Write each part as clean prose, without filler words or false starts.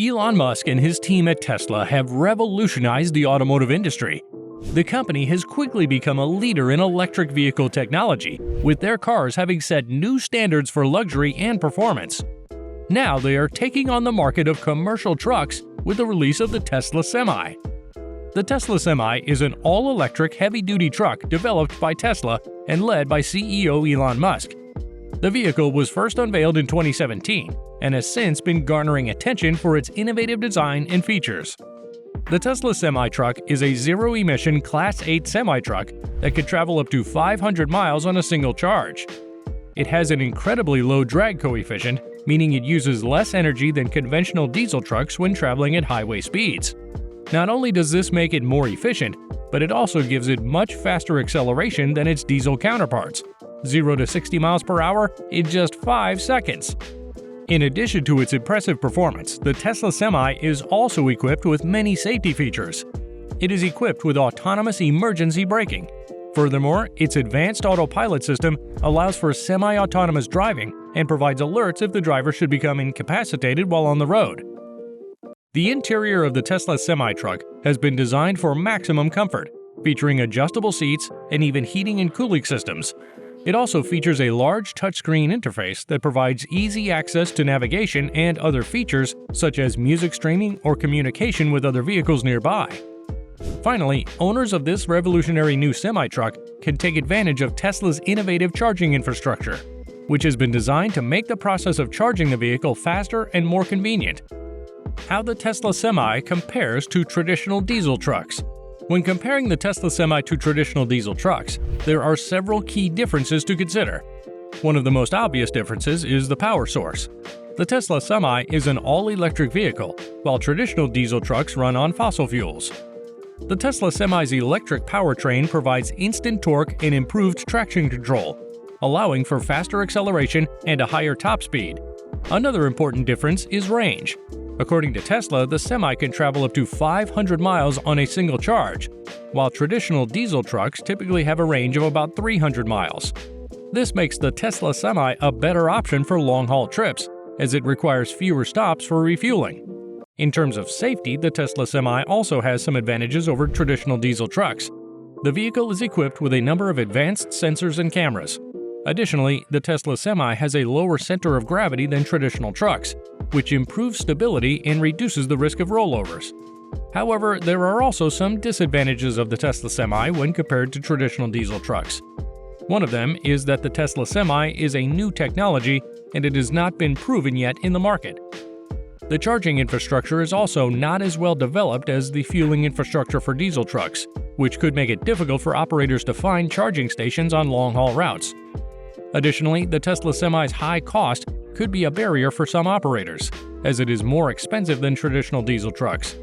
Elon Musk and his team at Tesla have revolutionized the automotive industry. The company has quickly become a leader in electric vehicle technology, with their cars having set new standards for luxury and performance. Now they are taking on the market of commercial trucks with the release of the Tesla Semi. The Tesla Semi is an all-electric heavy-duty truck developed by Tesla and led by CEO Elon Musk. The vehicle was first unveiled in 2017 and has since been garnering attention for its innovative design and features. The Tesla Semi-Truck is a zero-emission Class 8 semi-truck that could travel up to 500 miles on a single charge. It has an incredibly low drag coefficient, meaning it uses less energy than conventional diesel trucks when traveling at highway speeds. Not only does this make it more efficient, but it also gives it much faster acceleration than its diesel counterparts, 0 to 60 miles per hour in just 5 seconds. In addition to its impressive performance, the Tesla Semi is also equipped with many safety features. It is equipped with autonomous emergency braking. Furthermore, its advanced autopilot system allows for semi-autonomous driving and provides alerts if the driver should become incapacitated while on the road. The interior of the Tesla Semi-Truck has been designed for maximum comfort, featuring adjustable seats and even heating and cooling systems. It also features a large touchscreen interface that provides easy access to navigation and other features such as music streaming or communication with other vehicles nearby. Finally, owners of this revolutionary new semi-truck can take advantage of Tesla's innovative charging infrastructure, which has been designed to make the process of charging the vehicle faster and more convenient. How the Tesla Semi compares to traditional diesel trucks. When comparing the Tesla Semi to traditional diesel trucks, there are several key differences to consider. One of the most obvious differences is the power source. The Tesla Semi is an all-electric vehicle, while traditional diesel trucks run on fossil fuels. The Tesla Semi's electric powertrain provides instant torque and improved traction control, allowing for faster acceleration and a higher top speed. Another important difference is range. According to Tesla, the Semi can travel up to 500 miles on a single charge, while traditional diesel trucks typically have a range of about 300 miles. This makes the Tesla Semi a better option for long-haul trips, as it requires fewer stops for refueling. In terms of safety, the Tesla Semi also has some advantages over traditional diesel trucks. The vehicle is equipped with a number of advanced sensors and cameras. Additionally, the Tesla Semi has a lower center of gravity than traditional trucks, which improves stability and reduces the risk of rollovers. However, there are also some disadvantages of the Tesla Semi when compared to traditional diesel trucks. One of them is that the Tesla Semi is a new technology and it has not been proven yet in the market. The charging infrastructure is also not as well developed as the fueling infrastructure for diesel trucks, which could make it difficult for operators to find charging stations on long-haul routes. Additionally, the Tesla Semi's high cost could be a barrier for some operators, as it is more expensive than traditional diesel trucks.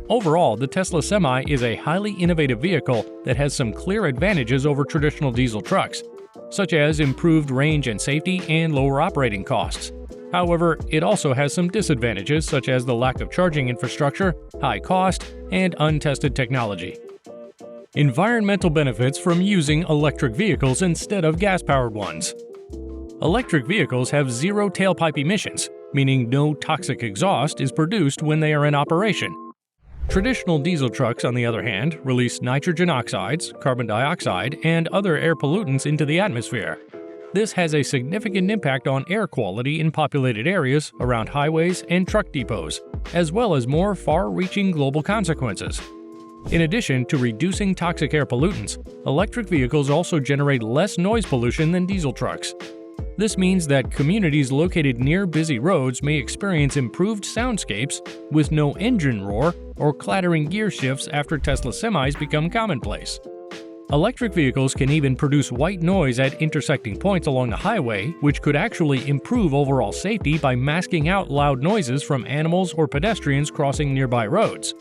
Overall, the Tesla Semi is a highly innovative vehicle that has some clear advantages over traditional diesel trucks, such as improved range and safety and lower operating costs. However, it also has some disadvantages such as the lack of charging infrastructure, high cost, and untested technology. Environmental benefits from using electric vehicles instead of gas-powered ones. Electric vehicles have zero tailpipe emissions, meaning no toxic exhaust is produced when they are in operation. Traditional diesel trucks, on the other hand, release nitrogen oxides, carbon dioxide, and other air pollutants into the atmosphere. This has a significant impact on air quality in populated areas around highways and truck depots, as well as more far-reaching global consequences. In addition to reducing toxic air pollutants, electric vehicles also generate less noise pollution than diesel trucks. This means that communities located near busy roads may experience improved soundscapes with no engine roar or clattering gear shifts after Tesla Semis become commonplace. Electric vehicles can even produce white noise at intersecting points along the highway, which could actually improve overall safety by masking out loud noises from animals or pedestrians crossing nearby roads.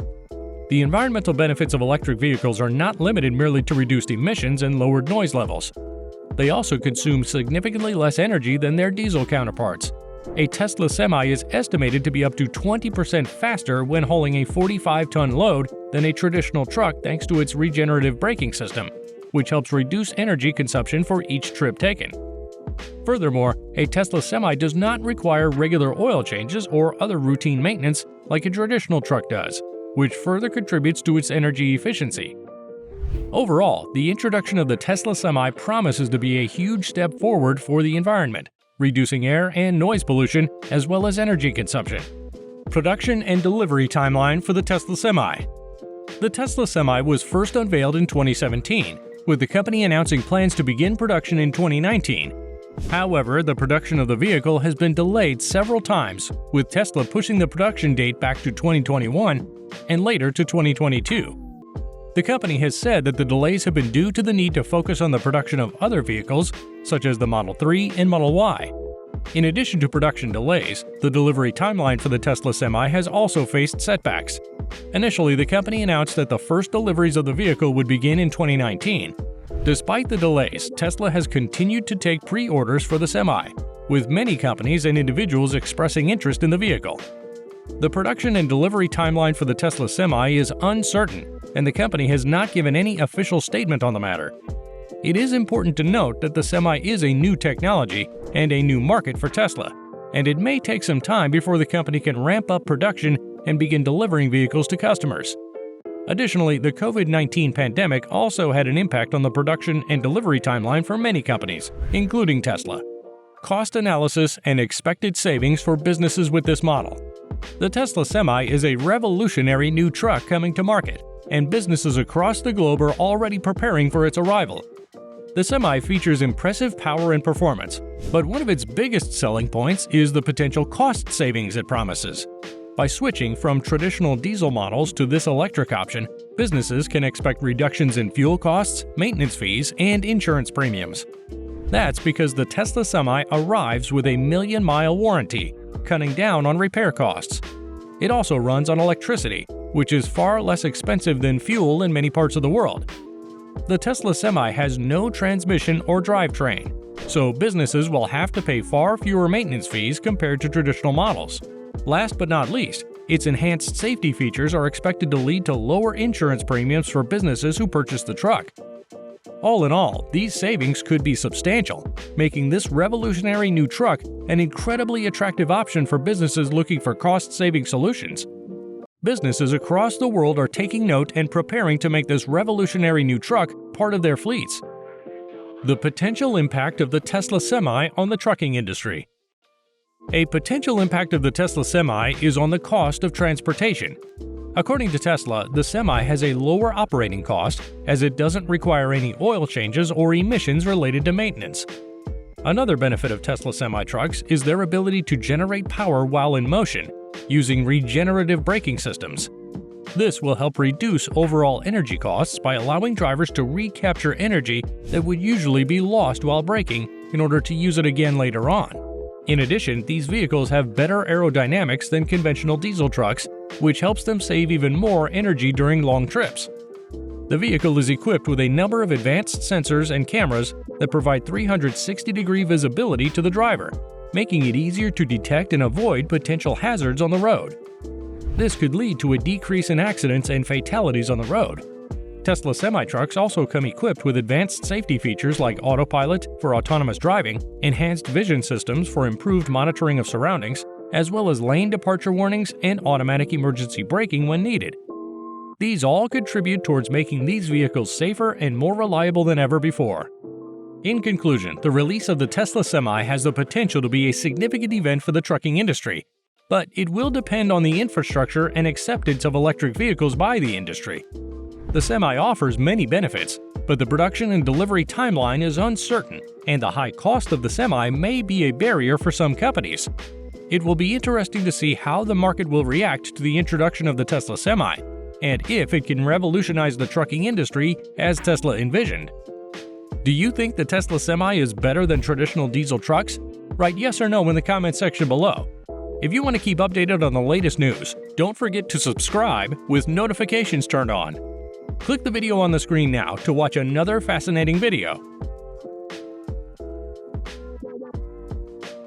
The environmental benefits of electric vehicles are not limited merely to reduced emissions and lowered noise levels. They also consume significantly less energy than their diesel counterparts. A Tesla Semi is estimated to be up to 20% faster when hauling a 45-ton load than a traditional truck thanks to its regenerative braking system, which helps reduce energy consumption for each trip taken. Furthermore, a Tesla Semi does not require regular oil changes or other routine maintenance like a traditional truck does, which further contributes to its energy efficiency. Overall, the introduction of the Tesla Semi promises to be a huge step forward for the environment, reducing air and noise pollution as well as energy consumption. Production and delivery timeline for the Tesla Semi. The Tesla Semi was first unveiled in 2017, with the company announcing plans to begin production in 2019. However, the production of the vehicle has been delayed several times, with Tesla pushing the production date back to 2021 and later to 2022. The company has said that the delays have been due to the need to focus on the production of other vehicles, such as the Model 3 and Model Y. In addition to production delays, the delivery timeline for the Tesla Semi has also faced setbacks. Initially, the company announced that the first deliveries of the vehicle would begin in 2019. Despite the delays, Tesla has continued to take pre-orders for the Semi, with many companies and individuals expressing interest in the vehicle. The production and delivery timeline for the Tesla Semi is uncertain, and the company has not given any official statement on the matter. It is important to note that the Semi is a new technology and a new market for Tesla, and it may take some time before the company can ramp up production and begin delivering vehicles to customers. Additionally, the COVID-19 pandemic also had an impact on the production and delivery timeline for many companies, including Tesla. Cost analysis and expected savings for businesses with this model. The Tesla Semi is a revolutionary new truck coming to market, and businesses across the globe are already preparing for its arrival. The Semi features impressive power and performance, but one of its biggest selling points is the potential cost savings it promises. By switching from traditional diesel models to this electric option, businesses can expect reductions in fuel costs, maintenance fees, and insurance premiums. That's because the Tesla Semi arrives with a million-mile warranty, cutting down on repair costs. It also runs on electricity, which is far less expensive than fuel in many parts of the world. The Tesla Semi has no transmission or drivetrain, so businesses will have to pay far fewer maintenance fees compared to traditional models. Last but not least, its enhanced safety features are expected to lead to lower insurance premiums for businesses who purchase the truck. All in all, these savings could be substantial, making this revolutionary new truck an incredibly attractive option for businesses looking for cost-saving solutions. Businesses across the world are taking note and preparing to make this revolutionary new truck part of their fleets. The potential impact of the Tesla Semi on the trucking industry. A potential impact of the Tesla Semi is on the cost of transportation. According to Tesla, the Semi has a lower operating cost as it doesn't require any oil changes or emissions related to maintenance. Another benefit of Tesla semi-trucks is their ability to generate power while in motion, using regenerative braking systems. This will help reduce overall energy costs by allowing drivers to recapture energy that would usually be lost while braking in order to use it again later on. In addition, these vehicles have better aerodynamics than conventional diesel trucks, which helps them save even more energy during long trips. The vehicle is equipped with a number of advanced sensors and cameras that provide 360-degree visibility to the driver, making it easier to detect and avoid potential hazards on the road. This could lead to a decrease in accidents and fatalities on the road. Tesla semi-trucks also come equipped with advanced safety features like autopilot for autonomous driving, enhanced vision systems for improved monitoring of surroundings, as well as lane departure warnings and automatic emergency braking when needed. These all contribute towards making these vehicles safer and more reliable than ever before. In conclusion, the release of the Tesla Semi has the potential to be a significant event for the trucking industry, but it will depend on the infrastructure and acceptance of electric vehicles by the industry. The Semi offers many benefits, but the production and delivery timeline is uncertain, and the high cost of the Semi may be a barrier for some companies. It will be interesting to see how the market will react to the introduction of the Tesla Semi, and if it can revolutionize the trucking industry as Tesla envisioned. Do you think the Tesla Semi is better than traditional diesel trucks? Write yes or no in the comment section below. If you want to keep updated on the latest news, don't forget to subscribe with notifications turned on. Click the video on the screen now to watch another fascinating video.